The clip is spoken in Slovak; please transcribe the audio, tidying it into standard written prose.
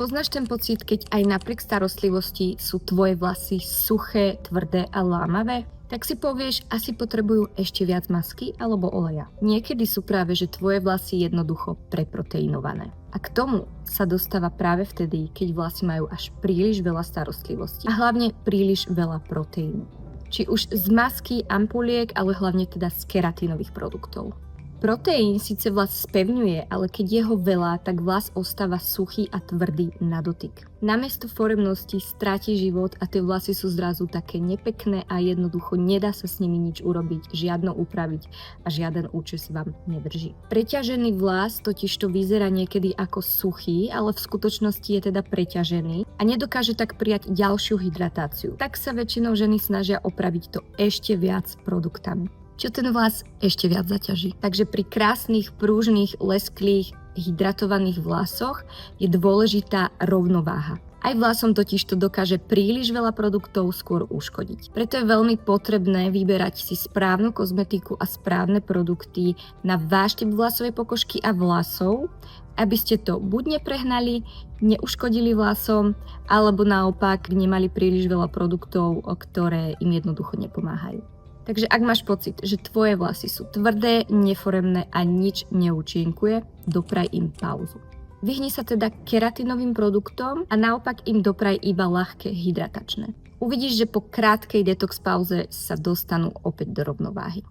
Poznáš ten pocit, keď aj napriek starostlivosti sú tvoje vlasy suché, tvrdé a lámavé? Tak si povieš, asi potrebujú ešte viac masky alebo oleja. Niekedy sú práve, že tvoje vlasy jednoducho preproteinované. A k tomu sa dostáva práve vtedy, keď vlasy majú až príliš veľa starostlivosti a hlavne príliš veľa proteínu. Či už z masky, ampuliek, ale hlavne teda z keratínových produktov. Proteín síce vlas spevňuje, ale keď je ho veľa, tak vlas ostáva suchý a tvrdý na dotyk. Namiesto foremnosti stráti život a tie vlasy sú zrazu také nepekné a jednoducho nedá sa s nimi nič urobiť, žiadno upraviť a žiaden účes vám nedrží. Preťažený vlas totiž to vyzerá niekedy ako suchý, ale v skutočnosti je teda preťažený a nedokáže tak prijať ďalšiu hydratáciu. Tak sa väčšinou ženy snažia opraviť to ešte viac produktami, čo ten vlas ešte viac zaťaží. Takže pri krásnych, prúžnych, lesklých, hydratovaných vlasoch je dôležitá rovnováha. Aj vlasom totiž to dokáže príliš veľa produktov skôr uškodiť. Preto je veľmi potrebné vyberať si správnu kozmetiku a správne produkty na váš typ vlasovej pokožky a vlasov, aby ste to buď neprehnali, neuškodili vlasom, alebo naopak nemali príliš veľa produktov, ktoré im jednoducho nepomáhajú. Takže ak máš pocit, že tvoje vlasy sú tvrdé, neforemné a nič neúčinkuje, dopraj im pauzu. Vyhni sa teda keratínovým produktom a naopak im dopraj iba ľahké hydratačné. Uvidíš, že po krátkej detox pauze sa dostanú opäť do rovnováhy.